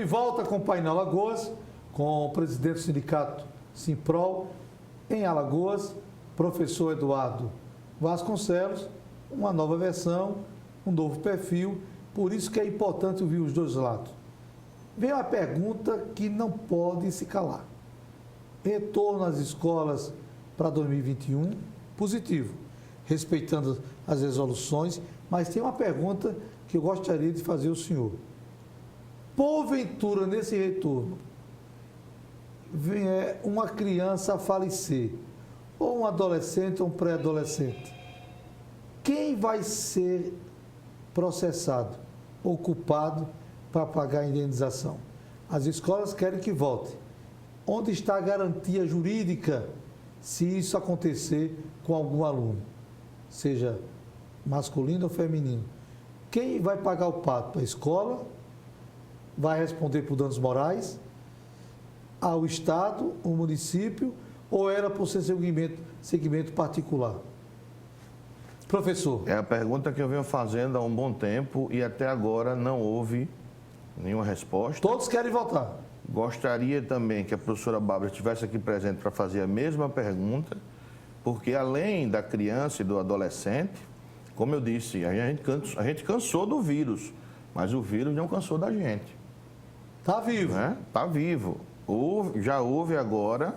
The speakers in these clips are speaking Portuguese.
de volta com o Painel Alagoas, com o presidente do sindicato Simprol em Alagoas, professor Eduardo Vasconcelos, uma nova versão, um novo perfil, por isso que é importante ouvir os dois lados. Vem uma pergunta que não pode se calar. Retorno às escolas para 2021, positivo, respeitando as resoluções, mas tem uma pergunta que eu gostaria de fazer ao senhor. Porventura, nesse retorno, vem uma criança a falecer, ou um adolescente ou um pré-adolescente, quem vai ser processado ou culpado para pagar a indenização? As escolas querem que volte. Onde está a garantia jurídica se isso acontecer com algum aluno, seja masculino ou feminino? Quem vai pagar o pato? A escola? Vai responder por danos morais? Ao Estado, o município, ou era por ser segmento particular? Professor. É a pergunta que eu venho fazendo há um bom tempo e até agora não houve nenhuma resposta. Todos querem votar. Gostaria também que a professora Bárbara estivesse aqui presente para fazer a mesma pergunta, porque além da criança e do adolescente, como eu disse, a gente cansou do vírus, mas o vírus não cansou da gente. Está vivo. Né? Está vivo. Já houve agora,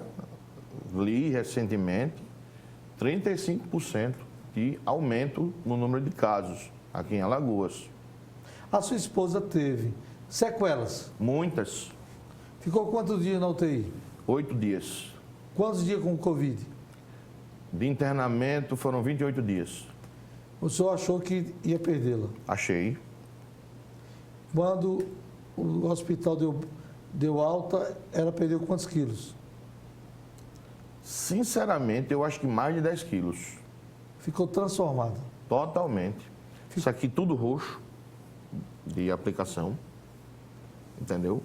li recentemente, 35% de aumento no número de casos aqui em Alagoas. A sua esposa teve sequelas? Muitas. Ficou quantos dias na UTI? 8 dias. Quantos dias com Covid? De internamento foram 28 dias. O senhor achou que ia perdê-la? Achei. Quando o hospital deu alta, ela perdeu quantos quilos? Sinceramente, eu acho que mais de 10 quilos. Ficou transformada? Totalmente. Isso aqui tudo roxo, de aplicação, entendeu?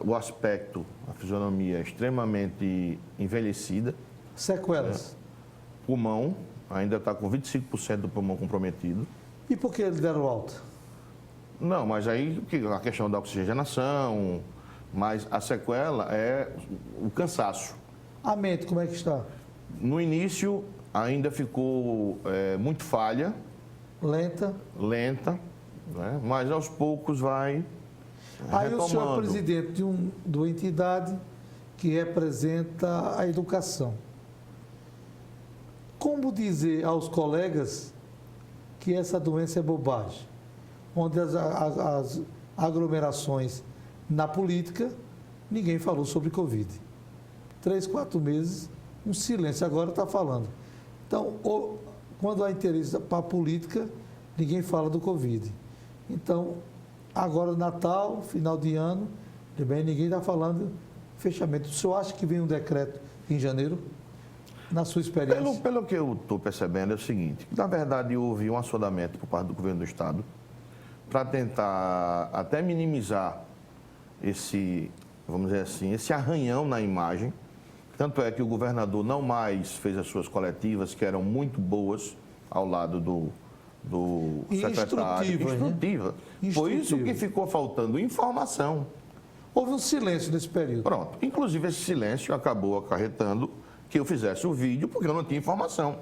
O aspecto, a fisionomia extremamente envelhecida. Sequelas? Pulmão, ainda está com 25% do pulmão comprometido. E por que eles deram alta? Não, mas aí a questão da oxigenação, mas a sequela é o cansaço. A mente, como é que está? No início, ainda ficou muito falha. Lenta, né? Mas aos poucos vai Aí retomando. o senhor é presidente de uma entidade que representa a educação. Como dizer aos colegas que essa doença é bobagem? Onde as aglomerações na política, ninguém falou sobre Covid. 3, 4 meses, um silêncio, agora está falando. Então, quando há interesse para a política, ninguém fala do Covid. Então, agora Natal, final de ano, também ninguém está falando fechamento. O senhor acha que vem um decreto em janeiro? Na sua experiência? Pelo que eu estou percebendo é o seguinte, na verdade houve um assodamento por parte do governo do Estado para tentar até minimizar esse, vamos dizer assim, esse arranhão na imagem. Tanto é que o governador não mais fez as suas coletivas, que eram muito boas, ao lado do secretário. Instrutiva. Né? Foi isso que ficou faltando, informação. Houve um silêncio nesse período. Pronto. Inclusive, esse silêncio acabou acarretando que eu fizesse o vídeo, porque eu não tinha informação.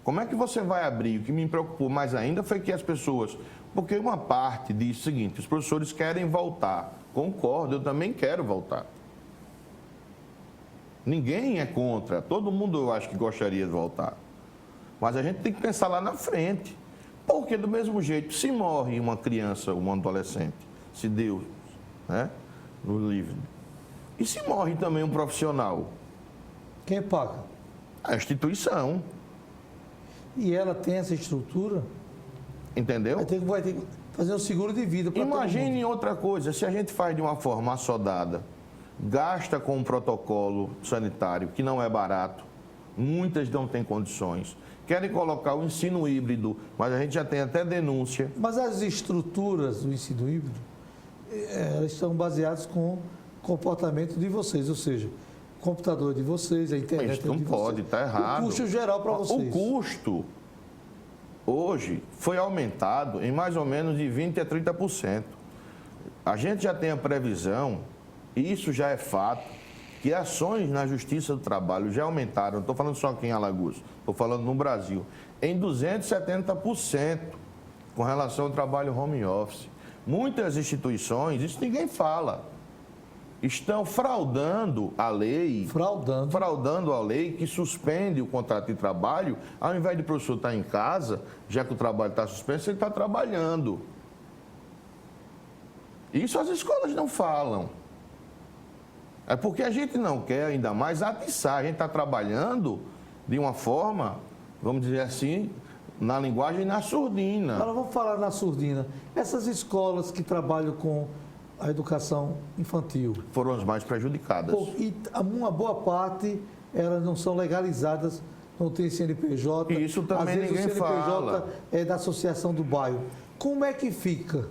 Como é que você vai abrir? O que me preocupou mais ainda foi que as pessoas... Porque uma parte diz o seguinte, os professores querem voltar. Concordo, eu também quero voltar. Ninguém é contra. Todo mundo, eu acho que gostaria de voltar. Mas a gente tem que pensar lá na frente. Porque, do mesmo jeito, se morre uma criança, um adolescente, se Deus, né, no livre, e se morre também um profissional? Quem paga? A instituição. E ela tem essa estrutura? Entendeu? Vai ter que fazer um seguro de vida para todo mundo. Imagine outra coisa, se a gente faz de uma forma assodada, gasta com um protocolo sanitário que não é barato, muitas não têm condições, querem colocar o ensino híbrido, mas a gente já tem até denúncia. Mas as estruturas do ensino híbrido, elas estão baseadas com o comportamento de vocês, ou seja, o computador de vocês, a internet Isso não de pode, vocês. está errado. O custo geral para vocês. O custo, hoje, foi aumentado em mais ou menos de 20% a 30%. a gente já tem a previsão, e isso já é fato, que ações na Justiça do Trabalho já aumentaram, não estou falando só aqui em Alagoas, estou falando no Brasil, em 270% com relação ao trabalho home office. Muitas instituições, isso ninguém fala, estão fraudando a lei, fraudando a lei que suspende o contrato de trabalho, ao invés de o professor estar em casa, já que o trabalho está suspenso, ele está trabalhando. Isso as escolas não falam. É porque a gente não quer ainda mais atiçar, a gente está trabalhando de uma forma, vamos dizer assim, na linguagem na surdina. Agora vamos falar na surdina. Essas escolas que trabalham com a educação infantil foram as mais prejudicadas. E uma boa parte, elas não são legalizadas, não tem CNPJ. E isso também às vezes ninguém o CNPJ fala. É da associação do bairro. Como é que fica?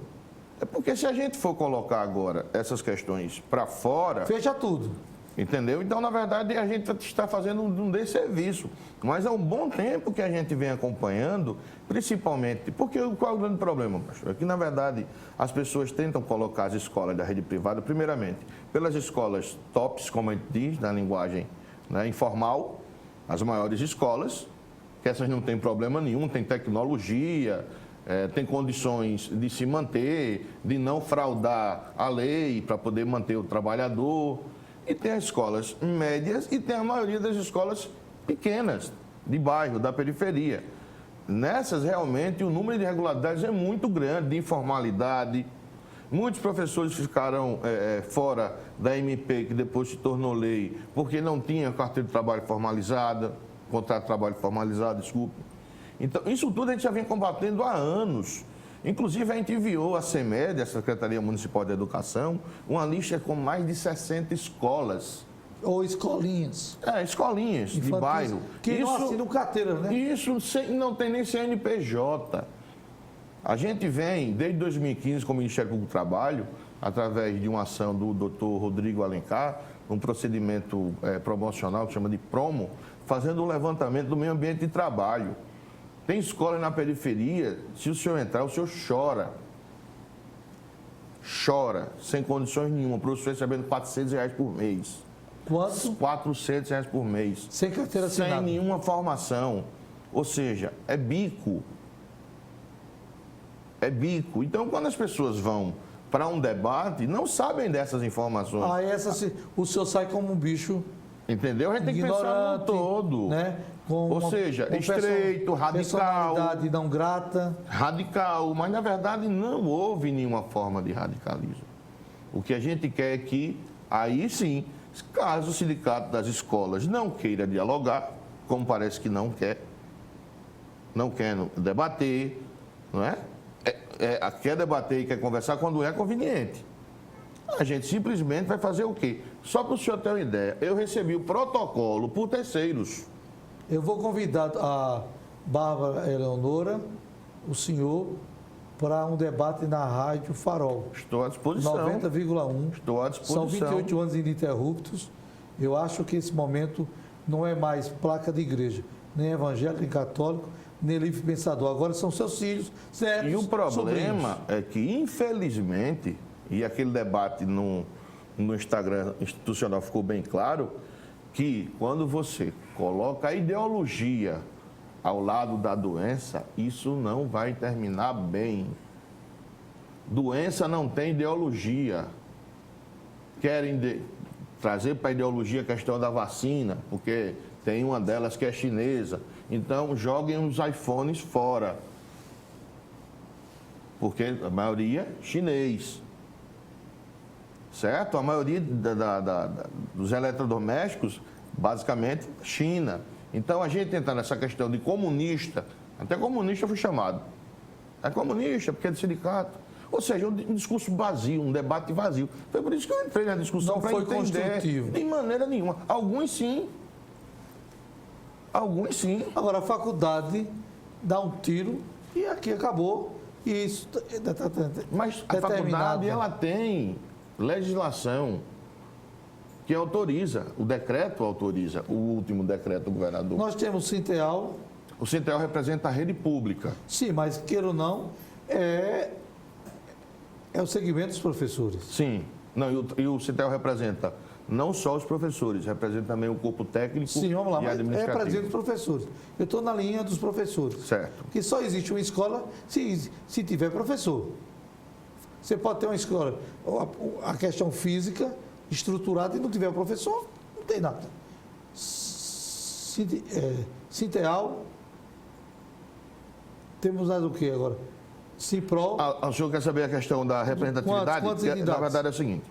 É porque se a gente for colocar agora essas questões para fora... Fecha tudo. Entendeu? Então, na verdade, a gente está fazendo um desserviço. Mas há um bom tempo que a gente vem acompanhando, principalmente... Porque qual é o grande problema, pastor? É que, na verdade, as pessoas tentam colocar as escolas da rede privada, primeiramente, pelas escolas tops, como a gente diz, na linguagem, né, informal, as maiores escolas, que essas não têm problema nenhum, tem tecnologia... tem condições de se manter, de não fraudar a lei para poder manter o trabalhador. E tem as escolas médias e tem a maioria das escolas pequenas, de bairro, da periferia. Nessas, realmente, o número de irregularidades é muito grande, de informalidade. Muitos professores ficaram fora da MP, que depois se tornou lei, porque não tinha carteira de trabalho formalizada, contrato de trabalho formalizado, desculpe. Então, isso tudo a gente já vem combatendo há anos. Inclusive, a gente enviou à CEMED, a Secretaria Municipal de Educação, uma lista com mais de 60 escolas. Ou escolinhas. Escolinhas de bairro. Que não assinam carteira, né? Isso não tem nem CNPJ. A gente vem, desde 2015, com o Ministério Público do Trabalho, através de uma ação do Dr. Rodrigo Alencar, um procedimento promocional que chama de PROMO, fazendo um levantamento do meio ambiente de trabalho. Tem escola na periferia, se o senhor entrar, o senhor chora. Chora, sem condições nenhuma. O professor recebendo R$400 por mês. Quanto? R$400 por mês. Sem carteira assinada. Sem nenhuma formação. Ou seja, é bico. É bico. Então, quando as pessoas vão para um debate, não sabem dessas informações. O senhor sai como um bicho... Entendeu? A gente tem que pensar no todo. Né? Ou seja, estreito, radical. Personalidade não grata. Radical, mas na verdade não houve nenhuma forma de radicalismo. O que a gente quer é que, aí sim, caso o sindicato das escolas não queira dialogar, como parece que não quer debater, não é? Quer debater e quer conversar quando é conveniente. A gente simplesmente vai fazer o quê? Só para o senhor ter uma ideia, eu recebi o protocolo por terceiros. Eu vou convidar a Bárbara Eleonora, o senhor, para um debate na Rádio Farol. Estou à disposição. 90,1. Estou à disposição. São 28 anos ininterruptos. Eu acho que esse momento não é mais placa de igreja, nem evangélico, nem católico, nem livre pensador. Agora são seus filhos, certo? E o problema é que, infelizmente, e aquele debate no Instagram institucional ficou bem claro, que quando você coloca a ideologia ao lado da doença, isso não vai terminar bem. Doença não tem ideologia. Querem trazer para a ideologia a questão da vacina, porque tem uma delas que é chinesa. Então, joguem os iPhones fora. Porque a maioria é chinês. Certo? A maioria dos eletrodomésticos, basicamente, China. Então, a gente entra nessa questão de comunista, até comunista eu fui chamado. É comunista, porque é de sindicato. Ou seja, um discurso vazio, um debate vazio. Foi por isso que eu entrei na discussão para entender. Construtivo. De maneira nenhuma. Alguns sim. Alguns sim. Agora, a faculdade dá um tiro e aqui acabou. E isso Mas a faculdade, ela tem legislação que autoriza, o decreto autoriza, o último decreto do governador. Nós temos o Sinteal. O Sinteal representa a rede pública. Sim, mas queira ou não, é o segmento dos professores. Sim. Não, e o CITEL representa não só os professores, representa também o corpo técnico Sim, vamos lá, e mas administrativo. representa os professores. Eu estou na linha dos professores. Certo. Porque só existe uma escola se tiver professor. Você pode ter uma escola, a questão física, estruturada, e não tiver professor, não tem nada. Sinteal, temos mais o que agora? Simprol. O senhor quer saber a questão da representatividade? Quantas Na entidades? verdade é o seguinte,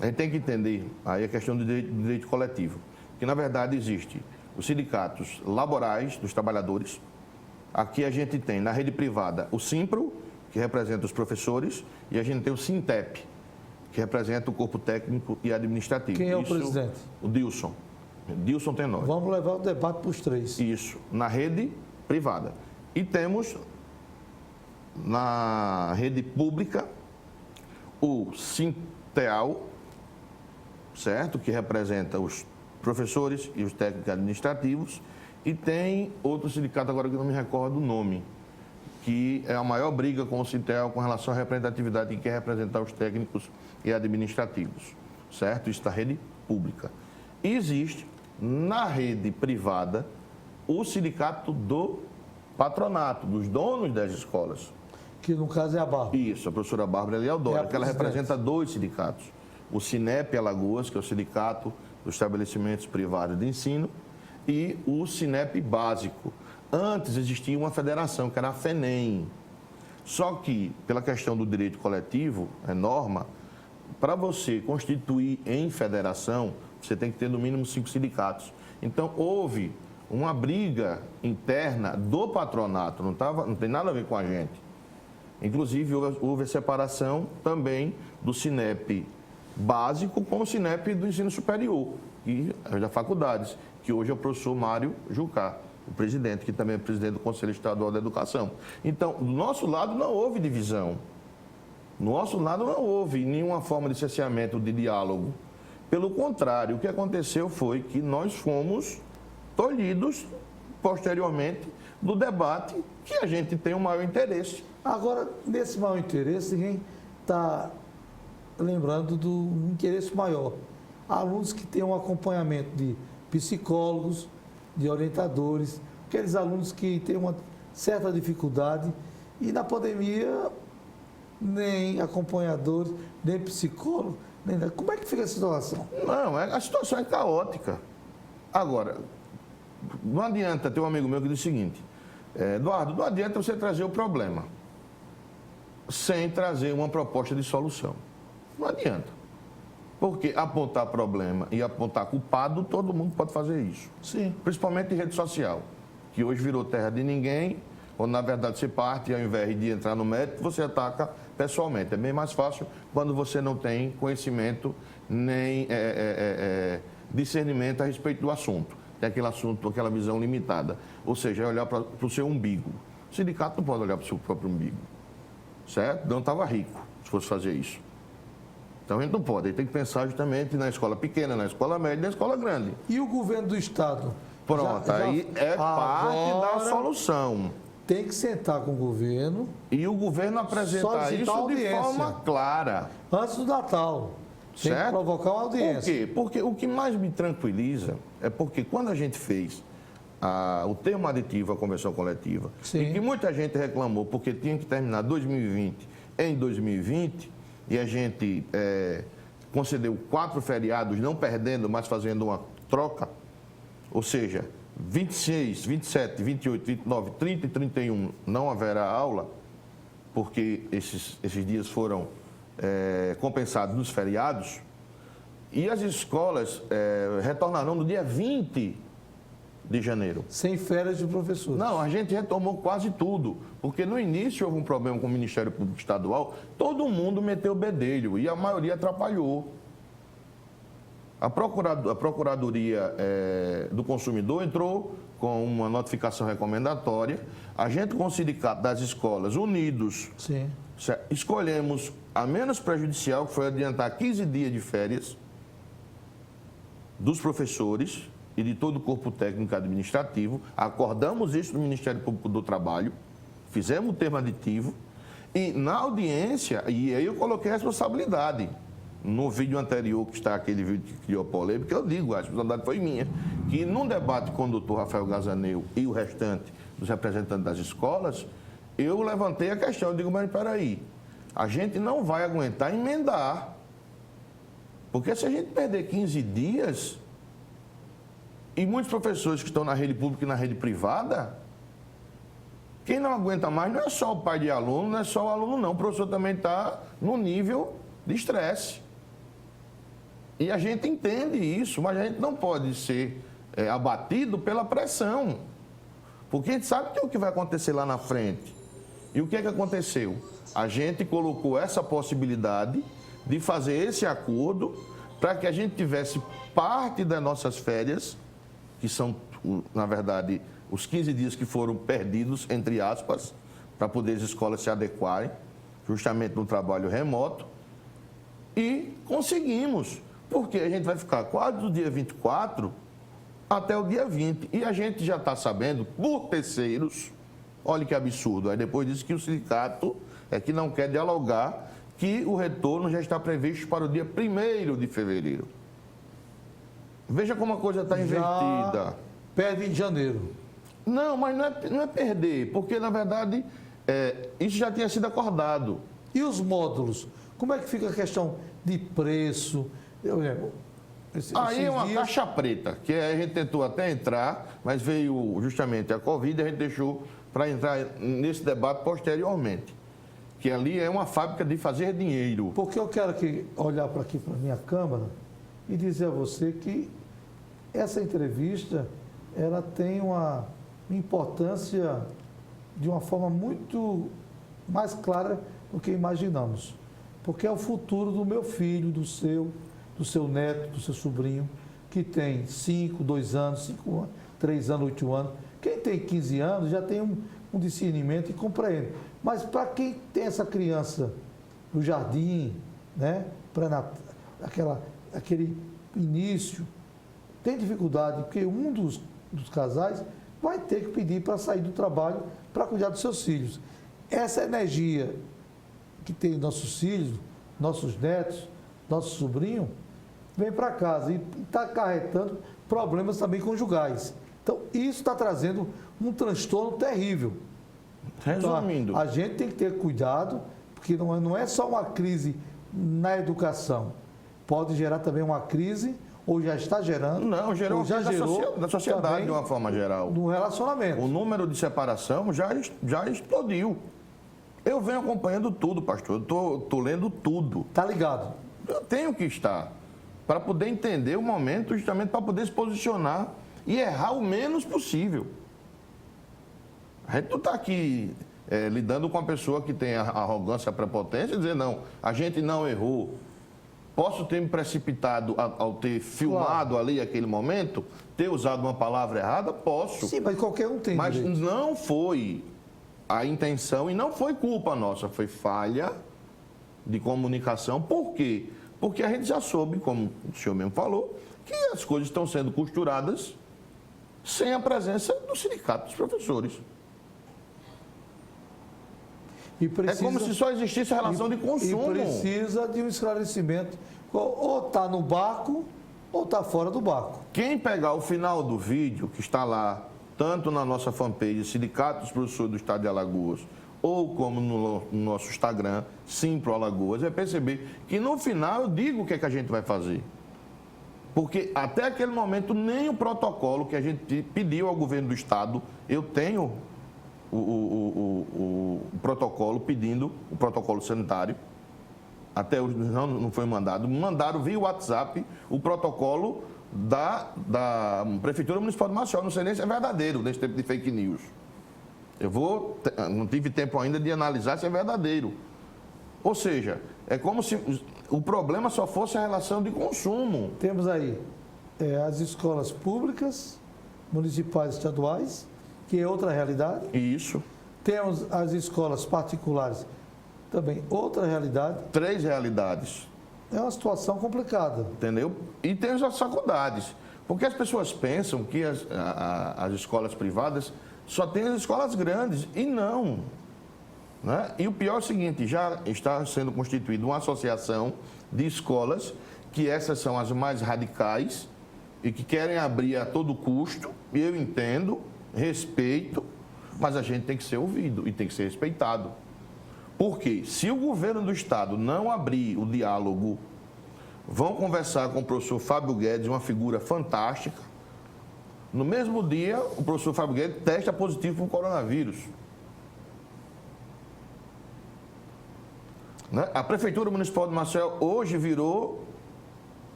a gente tem que entender aí a questão do direito coletivo, que na verdade existe os sindicatos laborais dos trabalhadores. Aqui a gente tem na rede privada o Simpro, que representa os professores, e a gente tem o Sintep, que representa o corpo técnico e administrativo. Quem é o presidente? O Dilson. Dilson Tenório. Vamos levar o debate para os três. Isso, na rede privada. E temos na rede pública o Sinteal, certo? Que representa os professores e os técnicos administrativos. E tem outro sindicato, agora que eu não me recordo o nome, que é a maior briga com o Sinteal com relação à representatividade, que quer representar os técnicos e administrativos, certo? Isso da rede pública. E existe, na rede privada, o sindicato do patronato, dos donos das escolas. Que no caso é a Bárbara. Isso, a professora Bárbara Lealdora, que ela representa dois sindicatos. O Sinep Alagoas, que é o sindicato dos estabelecimentos privados de ensino, e o Sinep Básico. Antes existia uma federação, que era a FENEM. Só que, pela questão do direito coletivo, é norma, para você constituir em federação, você tem que ter no mínimo 5 sindicatos. Então, houve uma briga interna do patronato, não tem nada a ver com a gente. Inclusive, houve a separação também do Sinep Básico com o Sinep do ensino superior, e das faculdades, que hoje é o professor Mário Jucá, o presidente, que também é presidente do Conselho Estadual da Educação. Então, do nosso lado não houve divisão. Do nosso lado não houve nenhuma forma de cerceamento, de diálogo. Pelo contrário, o que aconteceu foi que nós fomos tolhidos, posteriormente, do debate que a gente tem o maior interesse. Agora, nesse maior interesse, ninguém está lembrando do interesse maior. Alunos que têm um acompanhamento de psicólogos, de orientadores, aqueles alunos que têm uma certa dificuldade e na pandemia nem acompanhadores, nem psicólogo, nem nada. Como é que fica a situação? Não, a situação é caótica. Agora, não adianta, tem um amigo meu que diz o seguinte, Eduardo, não adianta você trazer o problema sem trazer uma proposta de solução. Não adianta. Porque apontar problema e apontar culpado, todo mundo pode fazer isso. Sim. Principalmente em rede social, que hoje virou terra de ninguém, ou na verdade você parte, ao invés de entrar no mérito, você ataca pessoalmente. É bem mais fácil quando você não tem conhecimento nem discernimento a respeito do assunto. Tem aquele assunto, aquela visão limitada. Ou seja, é olhar para o seu umbigo. O sindicato não pode olhar para o seu próprio umbigo. Certo? Não estava rico se fosse fazer isso. Então a gente não pode, a gente tem que pensar justamente na escola pequena, na escola média e na escola grande. E o governo do Estado? Pronto, aí é parte da solução. Tem que sentar com o governo. E o governo apresentar isso de forma clara. Antes do Natal. Tem certo? que provocar uma audiência. Por quê? Porque o que mais me tranquiliza é porque quando a gente fez o termo aditivo à convenção coletiva, Sim. e que muita gente reclamou porque tinha que terminar 2020 em 2020, e a gente concedeu 4 feriados, não perdendo, mas fazendo uma troca, ou seja, 26, 27, 28, 29, 30 e 31 não haverá aula, porque esses dias foram compensados nos feriados, e as escolas retornarão no dia 20 de janeiro. Sem férias de professores. Não, a gente retomou quase tudo, porque no início houve um problema com o Ministério Público Estadual, todo mundo meteu o bedelho e a maioria atrapalhou. A Procuradoria do Consumidor entrou com uma notificação recomendatória, a gente com o Sindicato das Escolas unidos, Sim. escolhemos a menos prejudicial, que foi adiantar 15 dias de férias dos professores e de todo o corpo técnico administrativo, acordamos isso no Ministério Público do Trabalho, fizemos o termo aditivo E na audiência, e aí eu coloquei a responsabilidade. No vídeo anterior, que está aquele vídeo que criou polêmica, eu digo, a responsabilidade foi minha, que num debate com o doutor Rafael Gazaneu e o restante dos representantes das escolas, eu levantei a questão, eu digo, mas peraí, a gente não vai aguentar emendar. Porque se a gente perder 15 dias, e muitos professores que estão na rede pública e na rede privada, quem não aguenta mais não é só o pai de aluno, não é só o aluno não, o professor também está no nível de estresse. E a gente entende isso, mas a gente não pode ser abatido pela pressão. Porque a gente sabe que o que vai acontecer lá na frente. E o que é que aconteceu? A gente colocou essa possibilidade de fazer esse acordo para que a gente tivesse parte das nossas férias, que são, na verdade, os 15 dias que foram perdidos, entre aspas, para poder as escolas se adequarem, justamente no trabalho remoto, e conseguimos. Porque a gente vai ficar quase do dia 24 até o dia 20. E a gente já está sabendo, por terceiros, olha que absurdo, aí depois disse que o sindicato é que não quer dialogar, que o retorno já está previsto para o dia 1º de fevereiro. Veja como a coisa está invertida. Perde em janeiro. Não, mas não é perder, porque na verdade isso já tinha sido acordado. E os módulos? Como é que fica a questão de preço? Aí é uma caixa preta, que a gente tentou até entrar, mas veio justamente a Covid e a gente deixou para entrar nesse debate posteriormente. Que ali é uma fábrica de fazer dinheiro. Porque eu quero olhar para aqui, para a minha câmera, e dizer a você que essa entrevista, ela tem uma importância de uma forma muito mais clara do que imaginamos. Porque é o futuro do meu filho, do seu neto, do seu sobrinho, que tem 5, 2 anos, 5 anos, 3 anos, 8 anos. Quem tem 15 anos já tem um discernimento e compreende. Mas para quem tem essa criança no jardim, né, aquele início, tem dificuldade, porque um dos casais vai ter que pedir para sair do trabalho para cuidar dos seus filhos. Essa energia que tem nossos filhos, nossos netos, nosso sobrinho, vem para casa e está acarretando problemas também conjugais. Então, isso está trazendo um transtorno terrível. Resumindo. Então, a gente tem que ter cuidado, porque não é só uma crise na educação. Pode gerar também uma crise, ou já está gerando. Não, gerou ou já gerou na sociedade de uma forma geral. No relacionamento. O número de separação já explodiu. Eu venho acompanhando tudo, pastor. Eu estou lendo tudo. Está ligado? Eu tenho que estar para poder entender o momento, justamente para poder se posicionar e errar o menos possível. A gente não está aqui lidando com uma pessoa que tem a arrogância, a prepotência e dizer, não, a gente não errou. Posso ter me precipitado ao ter filmado ali aquele momento, ter usado uma palavra errada? Posso. Sim, mas qualquer um tem Mas direito. não foi a intenção e não foi culpa nossa, foi falha de comunicação. Por quê? Porque a gente já soube, como o senhor mesmo falou, que as coisas estão sendo costuradas sem a presença do sindicato dos professores. É como se só existisse a relação de consumo. E precisa de um esclarecimento. Ou está no barco, ou está fora do barco. Quem pegar o final do vídeo, que está lá, tanto na nossa fanpage, Sindicato dos Professores do Estado de Alagoas, ou como no nosso Instagram, Simpro Alagoas, vai perceber que no final eu digo o que é que a gente vai fazer. Porque até aquele momento nem o protocolo que a gente pediu ao governo do Estado, eu tenho o protocolo pedindo, o protocolo sanitário, até hoje não foi mandado, mandaram via WhatsApp o protocolo da Prefeitura Municipal de Maceió, não sei nem se é verdadeiro nesse tempo de fake news. Não tive tempo ainda de analisar se é verdadeiro. Ou seja, é como se o problema só fosse a relação de consumo. Temos aí as escolas públicas, municipais e estaduais, que é outra realidade. Isso. Temos as escolas particulares, também outra realidade. 3 realidades. É uma situação complicada. Entendeu? E tem as faculdades. Porque as pessoas pensam que as escolas privadas só tem as escolas grandes. E não. Né? E o pior é o seguinte, já está sendo constituída uma associação de escolas, que essas são as mais radicais e que querem abrir a todo custo, e eu entendo, respeito, mas a gente tem que ser ouvido e tem que ser respeitado. Porque se o governo do Estado não abrir o diálogo, vão conversar com o professor Fábio Guedes, uma figura fantástica. No mesmo dia, o professor Fábio Guedes testa positivo para o coronavírus. Né? A Prefeitura Municipal de Maceió hoje virou,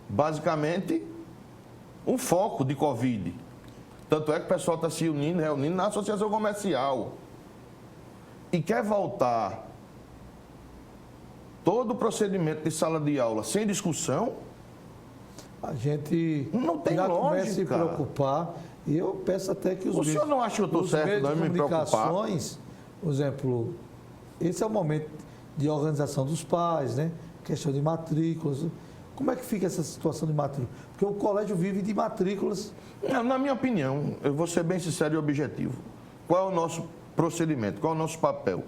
basicamente, um foco de Covid. Tanto é que o pessoal está se reunindo na associação comercial. E quer voltar todo o procedimento de sala de aula sem discussão? A gente não tem já lógica. começa a se preocupar. E eu peço até que o senhor não acha que eu estou certo não me preocupar? Por exemplo, esse é o momento de organização dos pais, né? Questão de matrículas. Como é que fica essa situação de matrícula? Porque o colégio vive de matrículas. Na minha opinião, eu vou ser bem sincero e objetivo. Qual é o nosso procedimento? Qual é o nosso papel?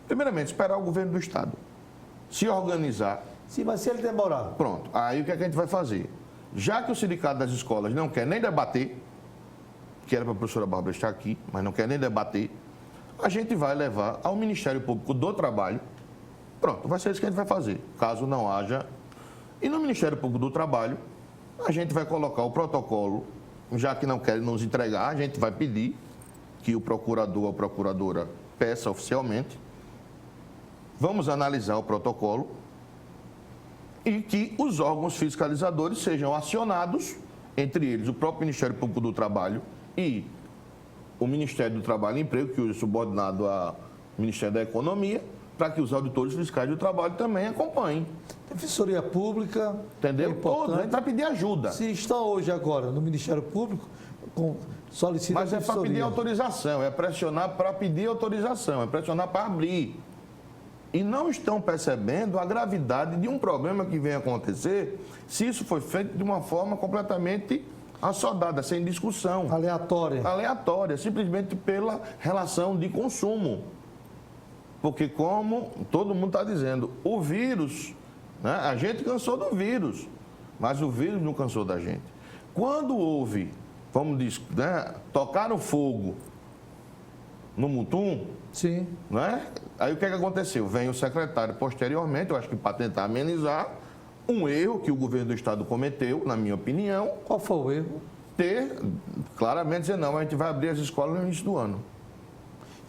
Primeiramente, esperar o governo do Estado se organizar. Sim, mas se ele demorar? Pronto. Aí o que é que a gente vai fazer? Já que o sindicato das escolas não quer nem debater, que era para a professora Bárbara estar aqui, mas não quer nem debater, a gente vai levar ao Ministério Público do Trabalho. Pronto, vai ser isso que a gente vai fazer, caso não haja. E no Ministério Público do Trabalho, a gente vai colocar o protocolo, já que não querem nos entregar, a gente vai pedir que o procurador ou a procuradora peça oficialmente. Vamos analisar o protocolo e que os órgãos fiscalizadores sejam acionados, entre eles o próprio Ministério Público do Trabalho e o Ministério do Trabalho e Emprego, que hoje é subordinado ao Ministério da Economia, para que os auditores fiscais do trabalho também acompanhem. Defensoria Pública. Entendeu? É importante. Todo, para pedir ajuda. Se estão hoje agora no Ministério Público, solicita Mas a é para pedir autorização, é pressionar para pedir autorização, é pressionar para abrir. E não estão percebendo a gravidade de um problema que vem acontecer se isso foi feito de uma forma completamente assodada, sem discussão. Aleatória, simplesmente pela relação de consumo. Porque como todo mundo está dizendo, o vírus, né, a gente cansou do vírus, mas o vírus não cansou da gente. Quando houve, vamos dizer, né, tocaram fogo no Mutum, sim, né? Aí o que é que aconteceu? Vem o secretário posteriormente, eu acho que para tentar amenizar, um erro que o governo do Estado cometeu, na minha opinião. Qual foi o erro? Ter, claramente, dizer, não, a gente vai abrir as escolas no início do ano.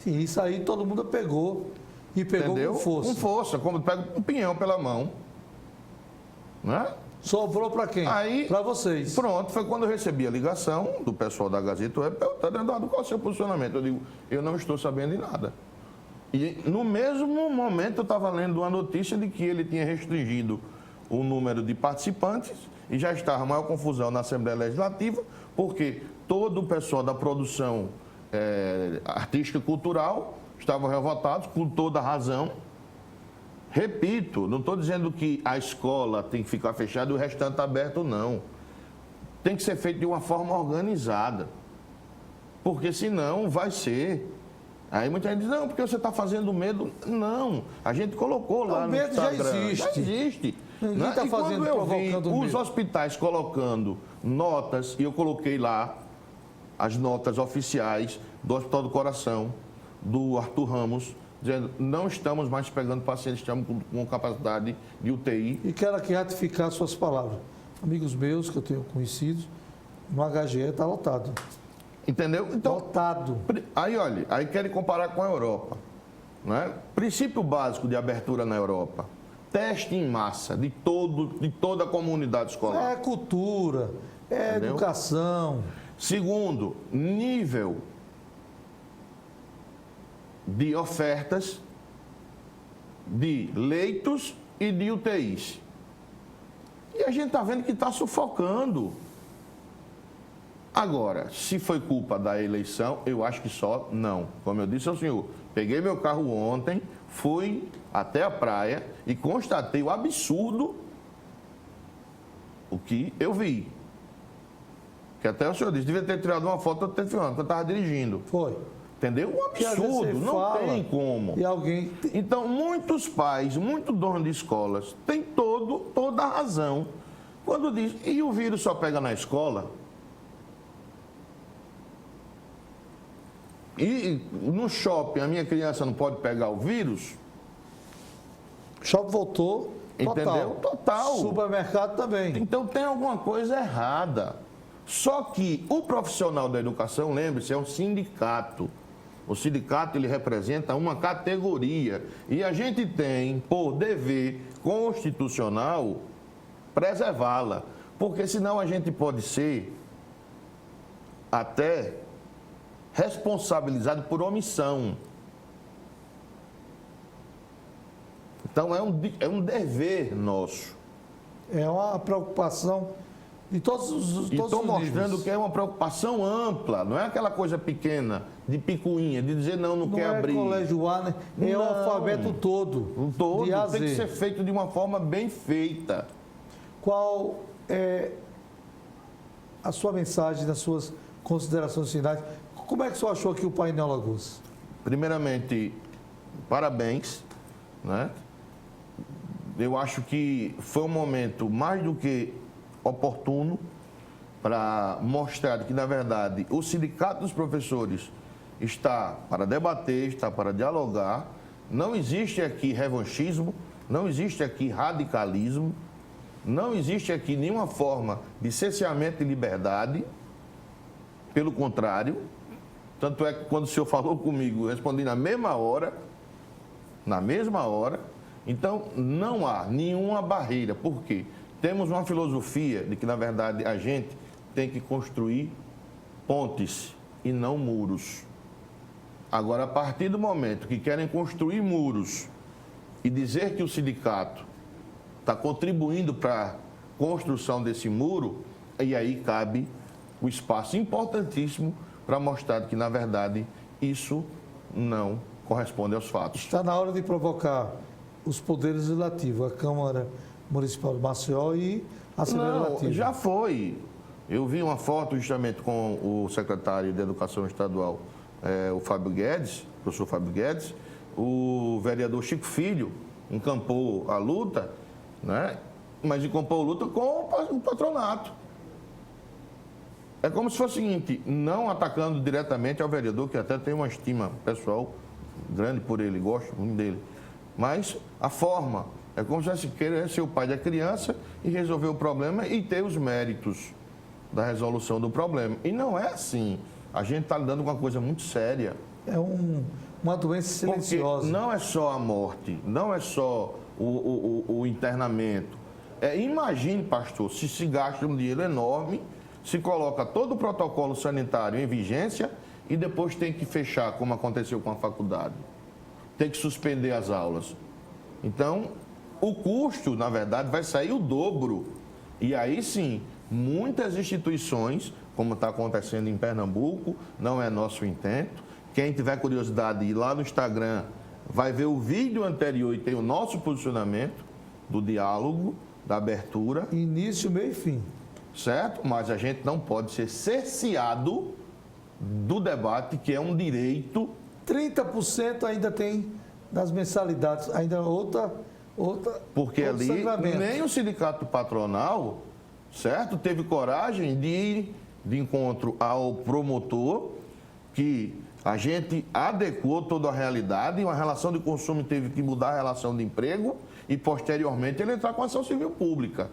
Sim, isso aí todo mundo pegou. E pegou entendeu? Com força. Com força, como pega um pinhão pela mão. Né? Sobrou para quem? Para vocês. Pronto, foi quando eu recebi a ligação do pessoal da Gazeta Web, perguntando, Eduardo, qual é o seu posicionamento? Eu digo, eu não estou sabendo de nada. E no mesmo momento eu estava lendo uma notícia de que ele tinha restringido o número de participantes e já estava a maior confusão na Assembleia Legislativa, porque todo o pessoal da produção artística e cultural estavam revoltados, com toda a razão. Repito, não estou dizendo que a escola tem que ficar fechada e o restante aberto, não. Tem que ser feito de uma forma organizada, porque senão vai ser... Aí muita gente diz, não, porque você está fazendo medo. Não, a gente colocou lá no Instagram. Já existe. Ninguém está fazendo, provocando medo. Os hospitais colocando notas, e eu coloquei lá as notas oficiais do Hospital do Coração, do Arthur Ramos, dizendo, não estamos mais pegando pacientes, estamos com capacidade de UTI. E quero aqui ratificar suas palavras. Amigos meus que eu tenho conhecidos, no HGE está lotado. Entendeu? Então, lotado. Aí, olha, aí querem comparar com a Europa. Né? Princípio básico de abertura na Europa. Teste em massa de toda a comunidade escolar. É cultura, é entendeu? Educação. Segundo, nível de ofertas de leitos e de UTIs. E a gente está vendo que está sufocando. Agora, se foi culpa da eleição, eu acho que só não. Como eu disse ao senhor, peguei meu carro ontem, fui até a praia e constatei o absurdo o que eu vi. Que até o senhor disse, devia ter tirado uma foto, eu estava dirigindo. Foi. Entendeu? Um Que às vezes você absurdo, não fala tem como. E alguém. Então, muitos pais, muitos donos de escolas, têm toda a razão quando diz, e o vírus só pega na escola? E no shopping a minha criança não pode pegar o vírus? Shopping voltou. Entendeu? Total. Supermercado também. Então tem alguma coisa errada. Só que o profissional da educação, lembre-se, é um sindicato. O sindicato ele representa uma categoria. E a gente tem, por dever constitucional, preservá-la. Porque senão a gente pode ser até responsabilizado por omissão. Então é um dever nosso. É uma preocupação de todos os E estou mostrando níveis. que é uma preocupação ampla, não é aquela coisa pequena, de picuinha, de dizer não quer abrir. Não é colégio A, né? É o Não. alfabeto todo. O todo de A a tem que Z. ser feito de uma forma bem feita. Qual é a sua mensagem, nas suas considerações finais? Como é que o senhor achou aqui o painel Alagoas? Primeiramente, parabéns, né? Eu acho que foi um momento mais do que oportuno para mostrar que, na verdade, o Sindicato dos Professores está para debater, está para dialogar. Não existe aqui revanchismo, não existe aqui radicalismo, não existe aqui nenhuma forma de cerceamento de liberdade. Pelo contrário, tanto é que quando o senhor falou comigo, eu respondi na mesma hora. Então, não há nenhuma barreira. Por quê? Temos uma filosofia de que, na verdade, a gente tem que construir pontes e não muros. Agora, a partir do momento que querem construir muros e dizer que o sindicato está contribuindo para a construção desse muro, e aí cabe o espaço importantíssimo para mostrar que, na verdade, isso não corresponde aos fatos. Está na hora de provocar os poderes legislativos, a Câmara Municipal de Maceió e a Assembleia Não, Legislativa. já foi. Eu vi uma foto justamente com o secretário de Educação Estadual, o Fábio Guedes, o professor Fábio Guedes, o vereador Chico Filho encampou a luta, né? Mas encampou a luta com o patronato. É como se fosse o seguinte, não atacando diretamente ao vereador, que até tem uma estima pessoal grande por ele, gosto muito dele. Mas a forma, é como se você querer ser o pai da criança e resolver o problema e ter os méritos da resolução do problema. E não é assim. A gente está lidando com uma coisa muito séria. É uma doença silenciosa. Porque não é só a morte, não é só o internamento. Imagine, pastor, se gasta um dinheiro enorme, se coloca todo o protocolo sanitário em vigência e depois tem que fechar, como aconteceu com a faculdade. Tem que suspender as aulas. Então, o custo, na verdade, vai sair o dobro. E aí sim, muitas instituições, como está acontecendo em Pernambuco, não é nosso intento. Quem tiver curiosidade de ir lá no Instagram, vai ver o vídeo anterior e tem o nosso posicionamento do diálogo, da abertura. Início, meio e fim. Certo? Mas a gente não pode ser cerceado do debate, que é um direito. 30% ainda tem das mensalidades, ainda outra Porque outro ali sangramento. nem o sindicato patronal, certo, teve coragem de ir de encontro ao promotor, que a gente adequou toda a realidade e uma relação de consumo teve que mudar a relação de emprego e posteriormente ele entrar com ação civil pública.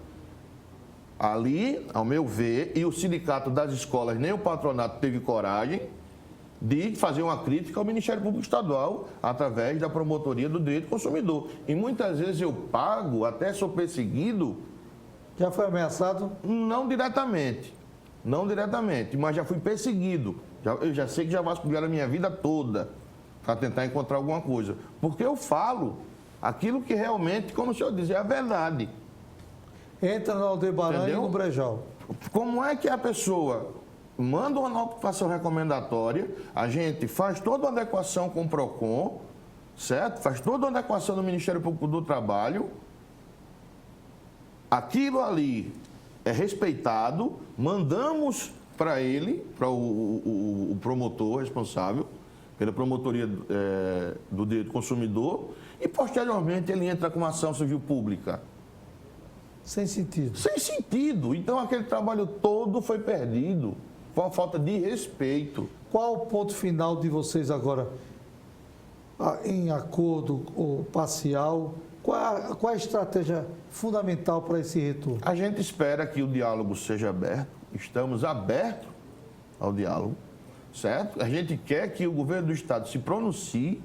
Ali, ao meu ver, e o sindicato das escolas, nem o patronato teve coragem de fazer uma crítica ao Ministério Público Estadual através da promotoria do direito do consumidor. E muitas vezes eu pago, até sou perseguido. Já foi ameaçado? Não diretamente, mas já fui perseguido. Eu já sei que já vasculharam a minha vida toda para tentar encontrar alguma coisa. Porque eu falo aquilo que realmente, como o senhor diz, é a verdade. Entra no Aldebaran e Entendeu? no Brejal. Como é que a pessoa manda uma notificação recomendatória, a gente faz toda uma adequação com o PROCON, certo? Faz toda uma adequação no Ministério Público do Trabalho. Aquilo ali é respeitado, mandamos para ele, para o promotor responsável, pela promotoria do direito do consumidor e, posteriormente, ele entra com uma ação civil pública. Sem sentido. Sem sentido. Então, aquele trabalho todo foi perdido. Foi uma falta de respeito. Qual o ponto final de vocês agora, em acordo ou parcial? Qual a estratégia fundamental para esse retorno? A gente espera que o diálogo seja aberto. Estamos abertos ao diálogo, certo? A gente quer que o governo do Estado se pronuncie,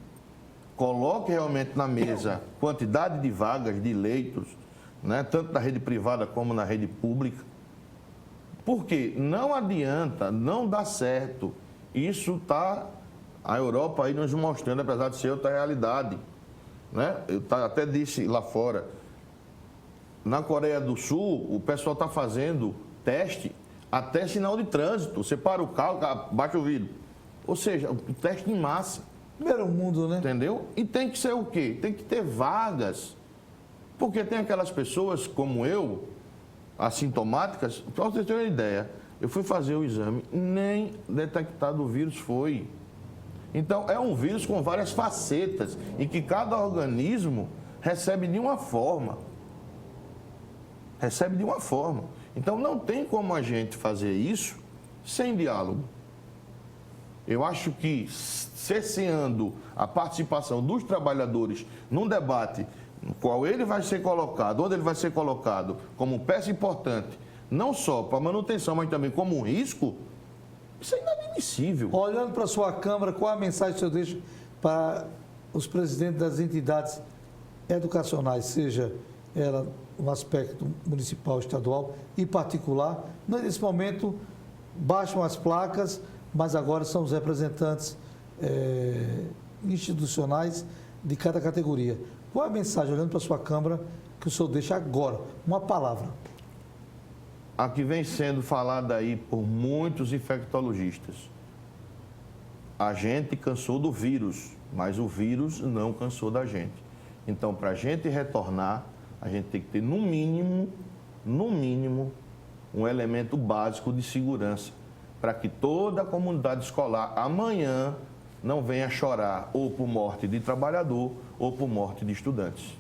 coloque realmente na mesa quantidade de vagas, de leitos, né? Tanto na rede privada como na rede pública. Porque não adianta, não dá certo. Isso está a Europa aí nos mostrando, apesar de ser outra realidade. Né? Eu até disse lá fora, na Coreia do Sul, o pessoal está fazendo teste até sinal de trânsito. Você para o carro, baixa o vidro. Ou seja, o teste em massa. Primeiro mundo, né? Entendeu? E tem que ser o quê? Tem que ter vagas. Porque tem aquelas pessoas como eu, assintomáticas, para vocês terem uma ideia, eu fui fazer o exame, nem detectado o vírus foi. Então, é um vírus com várias facetas e que cada organismo recebe de uma forma. Recebe de uma forma. Então, não tem como a gente fazer isso sem diálogo. Eu acho que, cerceando a participação dos trabalhadores num debate no qual ele vai ser colocado, onde ele vai ser colocado como peça importante, não só para manutenção, mas também como um risco, isso é inadmissível. Olhando para a sua Câmara, qual a mensagem que o senhor deixa para os presidentes das entidades educacionais, seja ela no aspecto municipal, estadual e particular? Nesse momento, baixam as placas, mas agora são os representantes institucionais de cada categoria. Qual a mensagem, olhando para a sua Câmara, que o senhor deixa agora? Uma palavra. A que vem sendo falada aí por muitos infectologistas. A gente cansou do vírus, mas o vírus não cansou da gente. Então, para a gente retornar, a gente tem que ter, no mínimo, um elemento básico de segurança, para que toda a comunidade escolar amanhã não venha chorar ou por morte de trabalhador ou por morte de estudantes.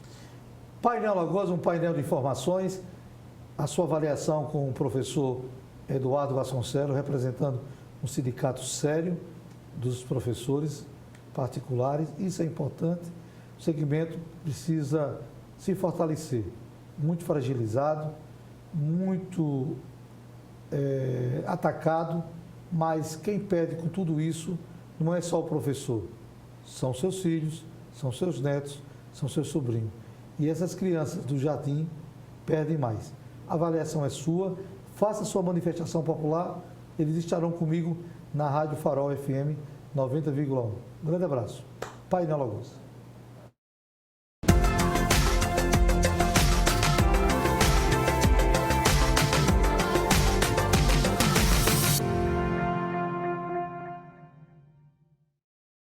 Painel Alagoas, um painel de informações. A sua avaliação com o professor Eduardo Vasconcelos, representando um sindicato sério dos professores particulares. Isso é importante. O segmento precisa se fortalecer. Muito fragilizado, muito atacado, mas quem perde com tudo isso não é só o professor. São seus filhos, são seus netos, são seus sobrinhos. E essas crianças do jardim perdem mais. A avaliação é sua, faça sua manifestação popular, eles estarão comigo na Rádio Farol FM 90,1. Grande abraço. Painel Alagoas.